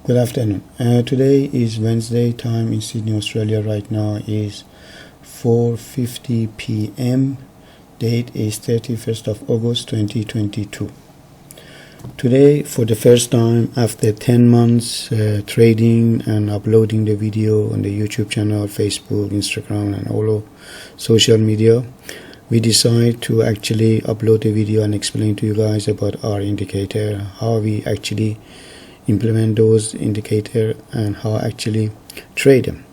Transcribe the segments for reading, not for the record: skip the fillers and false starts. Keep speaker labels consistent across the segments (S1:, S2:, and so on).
S1: Good afternoon. Today is Wednesday, time in Sydney, Australia. Right now is 4:50 p.m. Date is 31st of August 2022. Today, for the first time after 10 months trading and uploading the video on the YouTube channel, Facebook, Instagram, and all of social media, we decide to actually upload a video and explain to you guys about our indicator, how we actually implement those indicator and how actually trade them.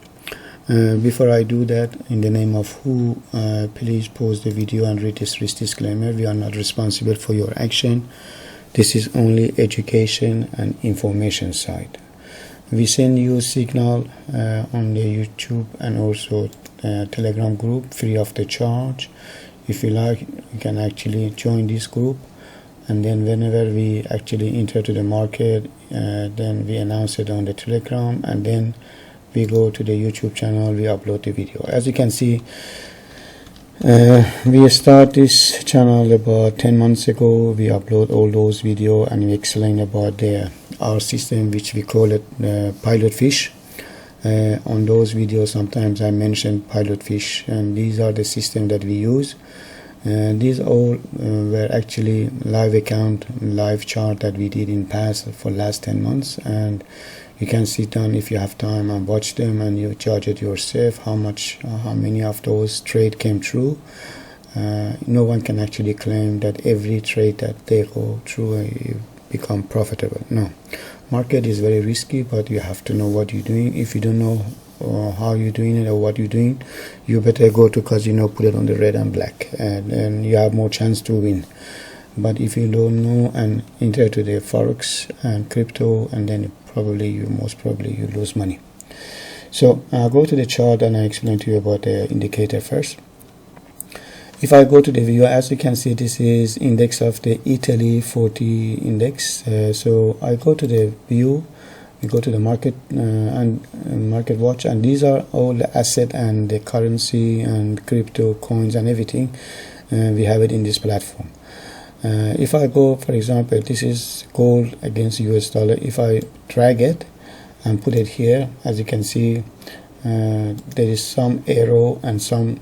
S1: Before I do that, in the name of who, please pause the video and read this risk disclaimer. We are not responsible for your action. This is only education and information side. We send you signal on the YouTube and also Telegram group free of the charge. If you like, you can actually join this group, and then whenever we actually enter to the market, then we announce it on the Telegram, and then we go to the YouTube channel, we upload the video. As you can see, we start this channel about 10 months ago. We upload all those videos and we explain about our system, which we call it pilot fish. On those videos sometimes I mention pilot fish, and these are the system that we use. These all were actually live account, live chart that we did in past for last 10 months, and you can sit down if you have time and watch them, and you judge it yourself how many of those trade came true. No one can actually claim that every trade that they go through you become profitable. No, market is very risky, but you have to know what you're doing. If you don't know how you're doing it or what you're doing, you better go to casino, put it on the red and black, and you have more chance to win. But if you don't know and enter to the Forex and crypto, and then most probably you lose money. So I'll go to the chart and I explain to you about the indicator first. If I go to the view, as you can see, this is index of the Italy 40 index. So I go to the view, we go to the market and market watch, and these are all the asset and the currency and crypto coins and everything. We have it in this platform. If I go, for example, this is gold against US dollar. If I drag it and put it here, as you can see, there is some arrow and some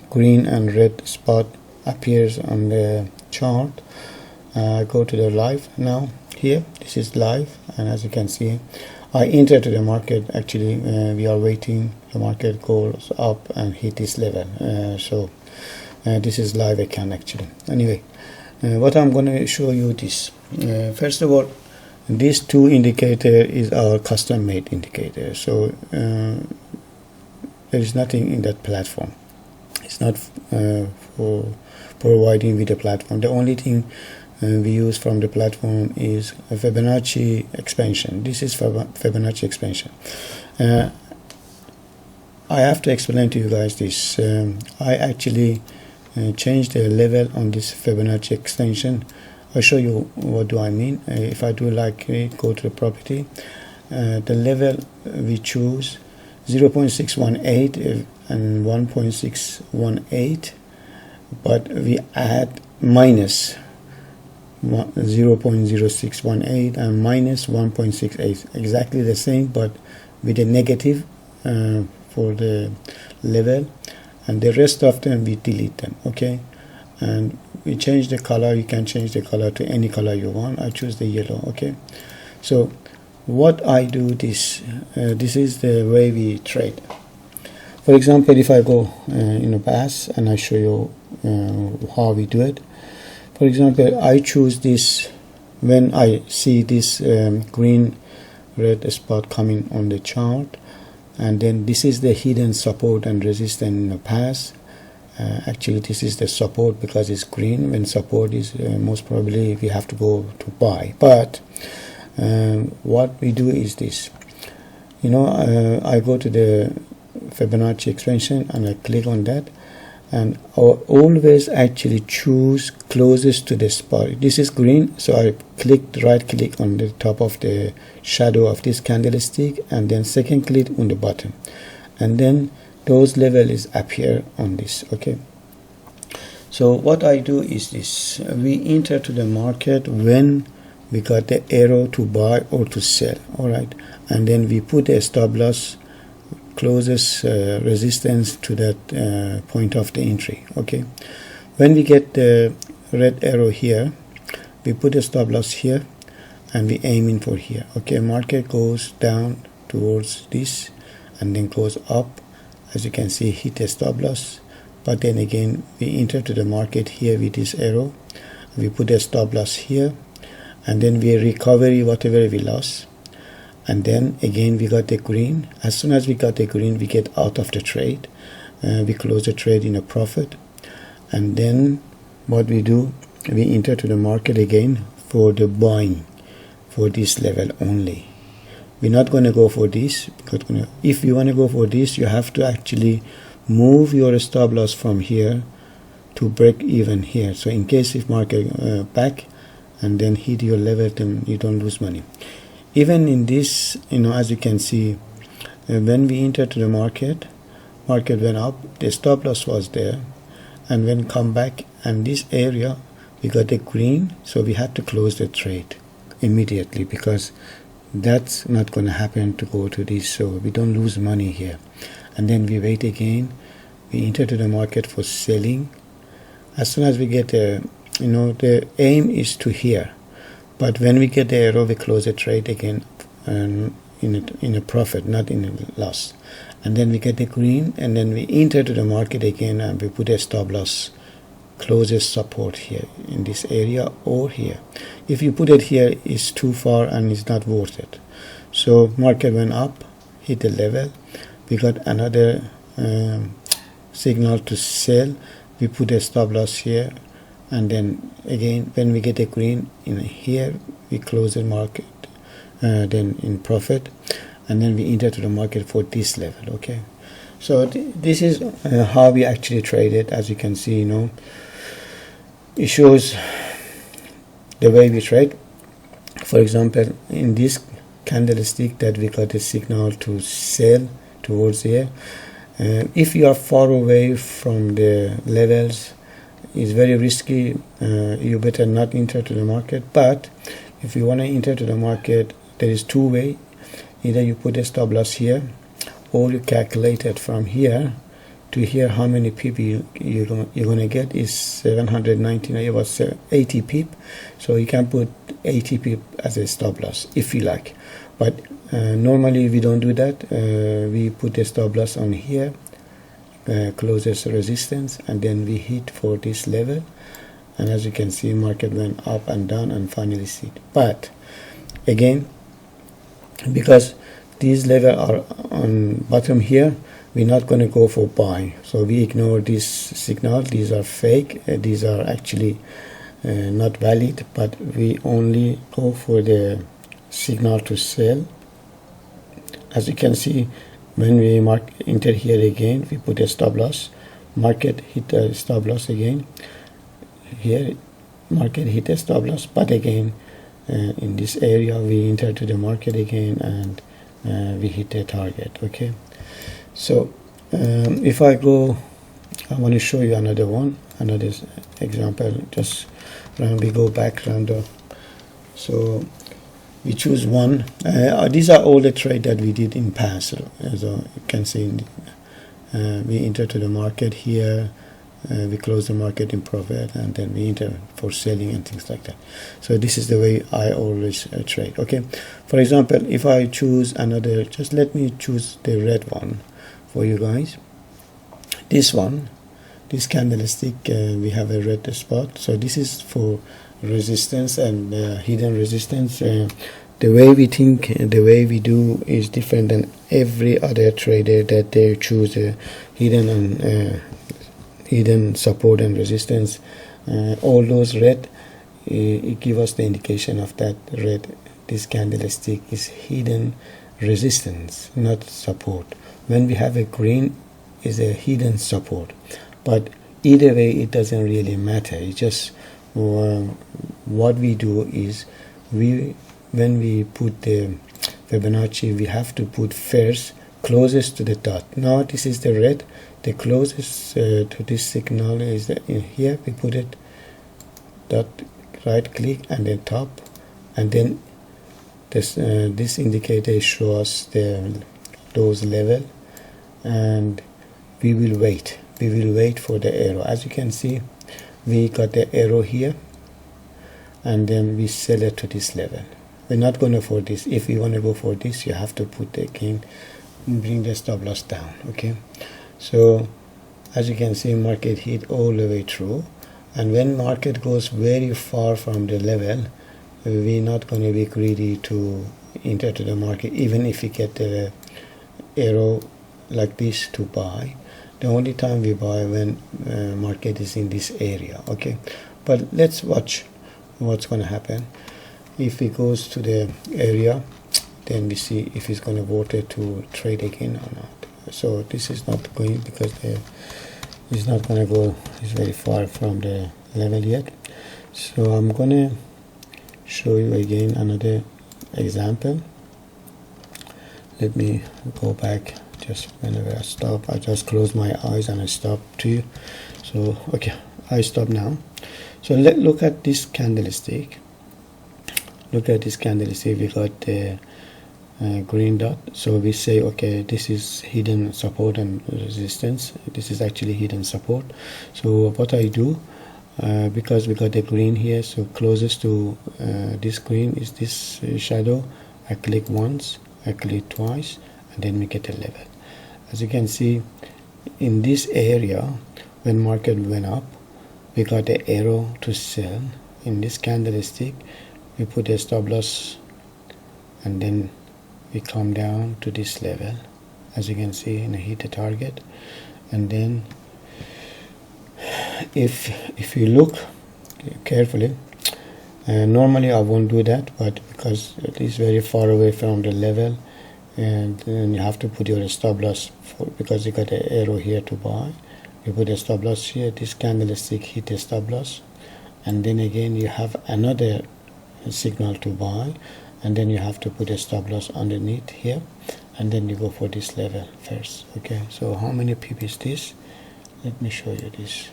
S1: green and red spot appears on the chart. Go to the live now. Here, this is live, and as you can see, I enter to the market. Actually, we are waiting the market goes up and hit this level. So this is live account actually. Anyway, what I'm going to show you this. First of all, these two indicator is our custom made indicator. So there is nothing in that platform. It's not for providing with the platform. The only thing we use from the platform is a Fibonacci expansion. This is Fibonacci expansion. I have to explain to you guys this. I actually changed the level on this Fibonacci extension. I'll show you what do I mean. If I do like go to the property, the level we choose 0.618 and 1.618, but we add minus 0.0618 and minus 1.68, exactly the same, but with a negative for the level, and the rest of them we delete them. Okay, and we change the color. You can change the color to any color you want. I choose the yellow. Okay, so what I do this is the way we trade. For example, if I go in a pass and I show you how we do it. For example, I choose this when I see this green red spot coming on the chart, and then this is the hidden support and resistance in the past. Actually, this is the support because it's green. When support is most probably we have to go to buy. But what we do is this. I go to the Fibonacci expansion and I click on that, and always actually choose closest to the spot. This is green, so I right click on the top of the shadow of this candlestick, and then second click on the bottom, and then those levels appear on this. Okay, so what I do is this. We enter to the market when we got the arrow to buy or to sell. All right, and then we put a stop loss closest resistance to that point of the entry. Okay, when we get the red arrow here, we put a stop loss here and we aiming for here. Okay, market goes down towards this and then goes up, as you can see, hit a stop loss, but then again we enter to the market here with this arrow, we put a stop loss here, and then we recover whatever we lost, and then again we got the green. As soon as we got the green, we get out of the trade, we close the trade in a profit, and then what we do, we enter to the market again for the buying for this level only. We're not going to go for this, because if you want to go for this, you have to actually move your stop loss from here to break even here. So in case if market back and then hit your level, then you don't lose money. Even in this, as you can see, when we enter to the market went up, the stop loss was there, and when come back and this area we got the green, so we had to close the trade immediately, because that's not going to happen to go to this, so we don't lose money here. And then we wait again, we enter to the market for selling. As soon as we get the aim is to here, but when we get the arrow, we close the trade again in a profit, not in a loss. And then we get the green, and then we enter to the market again and we put a stop loss closest support here in this area or here. If you put it here, it's too far and it's not worth it. So market went up, hit the level, we got another signal to sell, we put a stop loss here, and then again when we get a green in here, we close the market then in profit, and then we enter to the market for this level. Okay, so this is how we actually trade it. As you can see, it shows the way we trade. For example, in this candlestick that we got a signal to sell towards here, if you are far away from the levels, it's very risky. You better not enter to the market. But if you want to enter to the market, there is two ways. Either you put a stop loss here, or you calculate it from here to here how many pip you're going to get. Is 719, it was 80 pip, so you can put 80 pip as a stop loss if you like. But normally we don't do that. We put a stop loss on here, closest resistance, and then we hit for this level, and as you can see, market went up and down and finally sit. But again, because these levels are on bottom here, we're not going to go for buy, so we ignore this signal. These are fake, these are actually not valid, but we only go for the signal to sell. As you can see, when we enter here again, we put a stop loss, market hit a stop loss again, here market hit a stop loss, but again in this area we enter to the market again and we hit the target. Okay, so if I go, I want to show you another example. Just we go back random, so we choose one. These are all the trade that we did in past. So as you can see, we enter to the market here, we close the market in profit, and then we enter for selling and things like that. So this is the way I always trade. Okay, for example, if I choose another, just let me choose the red one for you guys. This one, this candlestick, we have a red spot, so this is for resistance and hidden resistance. The way we think, the way we do is different than every other trader that they choose hidden and hidden support and resistance. All those red, it give us the indication of that red. This candlestick is hidden resistance, not support. When we have a green, is a hidden support. But either way, it doesn't really matter. It's just what we do is when we put the Fibonacci, we have to put first closest to the dot. Now this is the red. The closest to this signal is in here. We put it dot, right click, and then top, and then this indicator shows those level, and we will wait for the arrow. As you can see, we got the arrow here, and then we sell it to this level. We're not going to for this. If you want to go for this, you have to put again, bring the stop loss down. Okay, so as you can see, market hit all the way through, and when market goes very far from the level, we're not going to be greedy to enter to the market, even if we get the arrow like this to buy. The only time we buy when market is in this area. Okay, but let's watch what's going to happen. If it goes to the area, then we see if it's going to vote it to trade again or not. So this is not going, because it's not going to go, it's very far from the level yet. So I'm going to show you again another example. Let me go back. Just whenever I stop, I just close my eyes and I stop too. So okay, I stop now. So look at this candlestick. Look at this candlestick. We got the green dot. So we say, okay, this is hidden support and resistance. This is actually hidden support. So what I do, because we got the green here, so closest to this green is this shadow. I click once, I click twice, and then we get a level. As you can see, in this area, when market went up, we got the arrow to sell. In this candlestick, we put a stop loss, and then we come down to this level, as you can see, and I hit the target. And then if you look carefully, normally I won't do that, but because it is very far away from the level, and then you have to put your stop loss because you got an arrow here to buy. You put a stop loss here, this candlestick hit the stop loss, and then again you have another signal to buy, and then you have to put a stop loss underneath here, and then you go for this level first. Okay, so how many pip is this? Let me show you. This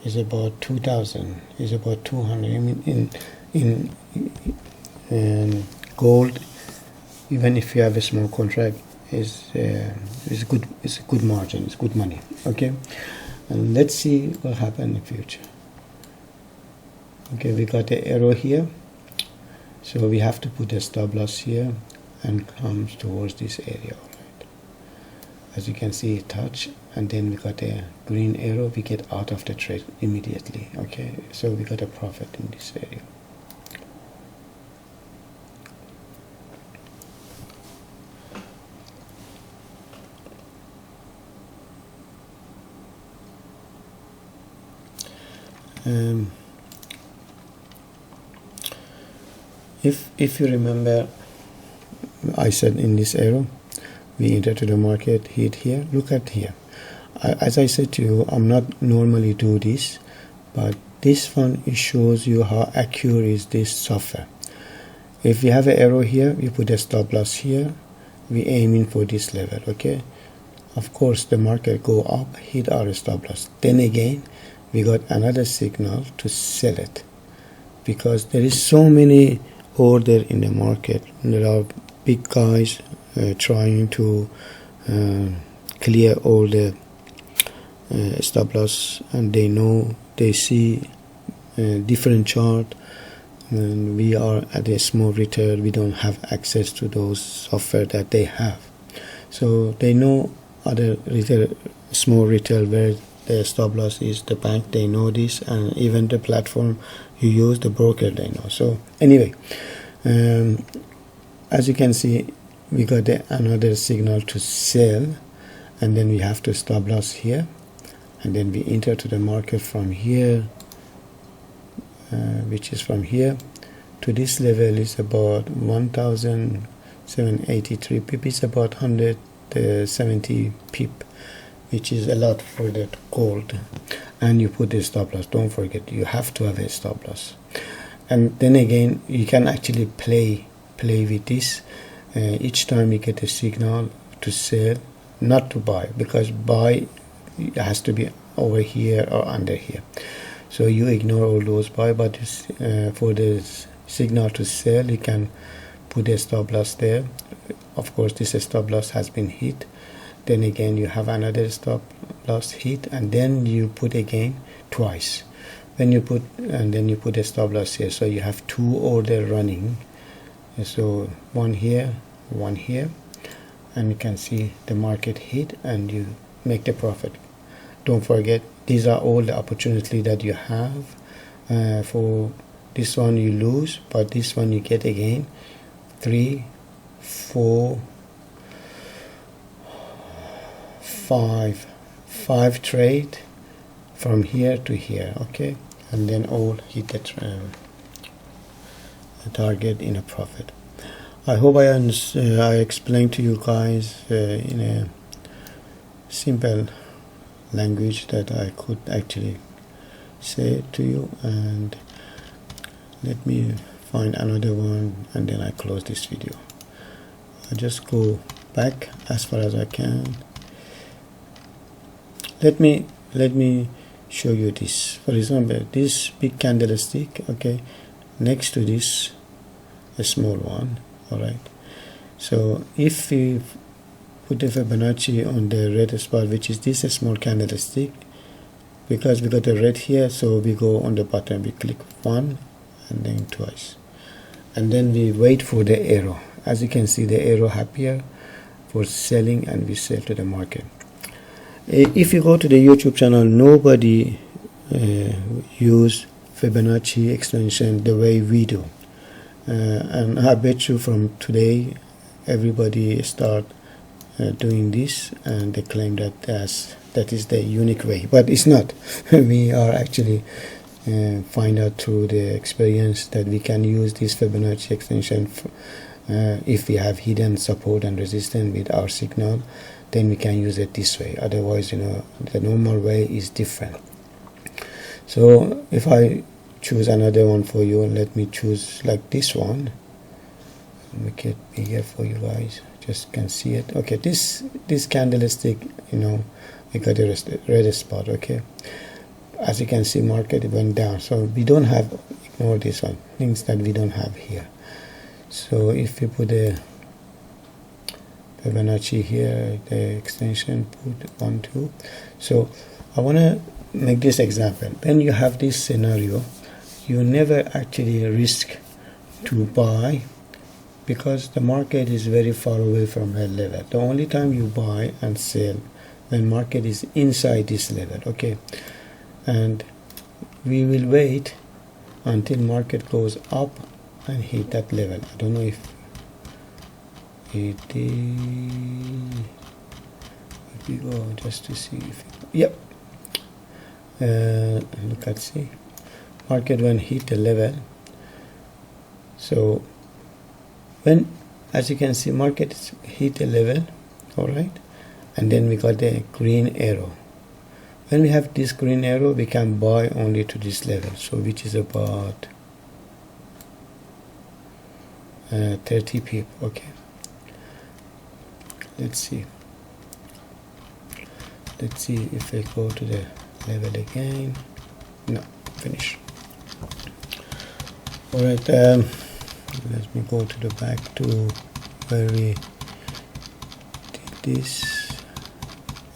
S1: is about 2000, is about 200. I mean, in gold, even if you have a small contract, is good. It's a good margin. It's good money. Okay, and let's see what happens in the future. Okay, we got the arrow here, so we have to put a stop loss here and comes towards this area. Right? As you can see, it touch, and then we got a green arrow. We get out of the trade immediately. Okay, so we got a profit in this area. If you remember, I said in this arrow, we enter to the market, hit here. Look at here. As I said to you, I'm not normally do this, but this one, it shows you how accurate is this software. If we have an arrow here, we put a stop loss here. We aiming for this level. Okay. Of course, the market go up, hit our stop loss. Then again, we got another signal to sell it, because there is so many order in the market. There are big guys trying to clear all the stop loss, and they know, they see different chart, and we are at a small retail. We don't have access to those software that they have, so they know other retail, small retail, where the stop loss is. The bank, they know this, and even the platform you use, the broker, they know. So anyway, as you can see, we got another signal to sell, and then we have to stop loss here, and then we enter to the market from here, which is from here to this level is about 1783 pip. It's about 170 pip, which is a lot for that gold. And you put the stop loss. Don't forget, you have to have a stop loss. And then again, you can actually play with this. Each time you get a signal to sell, not to buy, because buy has to be over here or under here. So you ignore all those buy, but for the signal to sell, you can put a stop loss there. Of course, this stop loss has been hit. Then again, you have another stop loss hit, and then you put again twice. When you put, and then you put a stop loss here. So you have two order running. So one here, and you can see the market hit, and you make the profit. Don't forget, these are all the opportunity that you have. For this one you lose, but this one you get again. 3, 4, 5 trade from here to here, okay, and then all hit the target in a profit. I hope I explained to you guys in a simple language that I could actually say to you. And let me find another one, and then I close this video. I just go back as far as I can. Let me show you this. For example, this big candlestick, okay, next to this a small one. All right, so if we put the Fibonacci on the red spot, which is this small candlestick, because we got the red here, so we go on the bottom, we click 1 and then twice, and then we wait for the arrow. As you can see, the arrow appear for selling, and we sell to the market. If you go to the YouTube channel, nobody use Fibonacci extension the way we do, and I bet you from today everybody start doing this, and they claim that that is the unique way, but it's not. We are actually find out through the experience that we can use this Fibonacci extension if we have hidden support and resistance with our signal, then we can use it this way. Otherwise, you know, the normal way is different. So if I choose another one for you, let me choose like this one, make it bigger for you guys, just can see it. Okay, this candlestick, you know, we got a red spot. Okay, as you can see, market went down, so we don't have, ignore this one, things that we don't have here. So if you put a Fibonacci here, the extension, put 1, 2. So I want to make this example. When you have this scenario, you never actually risk to buy, because the market is very far away from that level. The only time you buy and sell when market is inside this level. Okay, and we will wait until market goes up and hit that level. I don't know if it is, if we go just to see if it, yep, look at, see, market when hit the level. So when, as you can see, market hit the level, all right, and then we got the green arrow. When we have this green arrow, we can buy only to this level, so which is about 30 pip. Okay, let's see if I go to the level again. No, finish. All right, let me go to the back to where we did this.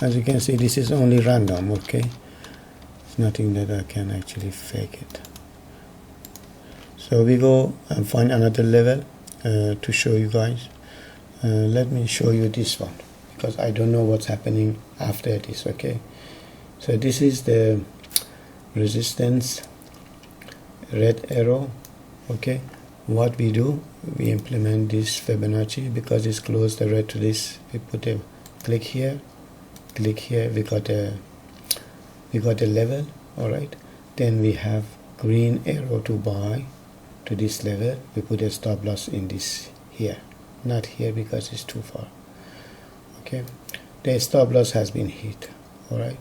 S1: As you can see, this is only random. Okay, it's nothing that I can actually fake it. So we go and find another level to show you guys. Let me show you this one, because I don't know what's happening after this. Okay, so this is the resistance, red arrow. Okay, what we do, we implement this Fibonacci, because it's close the red to this. We put a click here, we got a level. All right, then we have green arrow to buy to this level. We put a stop loss in this here, not here because it's too far. Okay, the stop loss has been hit. All right,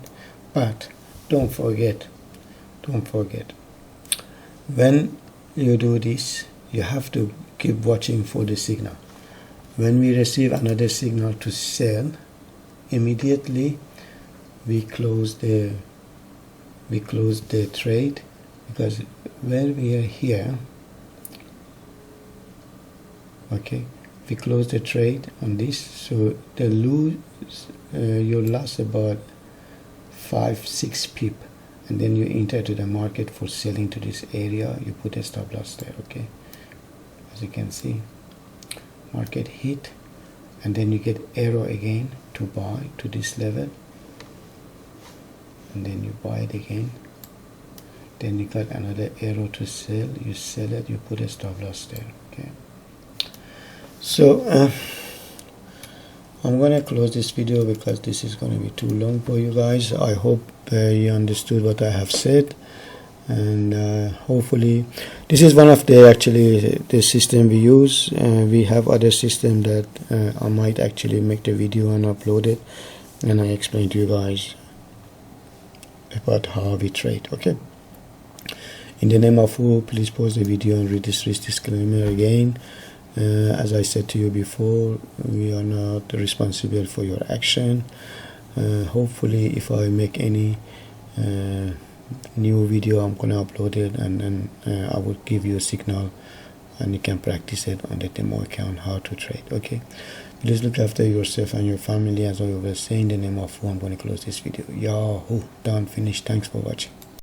S1: but don't forget, when you do this, you have to keep watching for the signal. When we receive another signal to sell, immediately we close the trade, because when we are here, Okay, we close the trade on this, so the lose you lost about 5-6 pip, and then you enter to the market for selling to this area. You put a stop loss there. Okay, as you can see, market hit, and then you get arrow again to buy to this level, and then you buy it again. Then you got another arrow to sell, you sell it, you put a stop loss there. Okay, so I'm gonna close this video because this is gonna be too long for you guys. I hope you understood what I have said, and hopefully this is one of the system we use. We have other system that I might actually make the video and upload it, and I explain to you guys about how we trade. Okay, in the name of who, please pause the video and read this disclaimer again. As I said to you before, we are not responsible for your action. Hopefully if I make any new video, I'm gonna upload it, and then I will give you a signal and you can practice it on the demo account how to trade. Okay, please look after yourself and your family. As I was saying, in the name of who, I'm going to close this video. Yahoo, done, finished. Thanks for watching.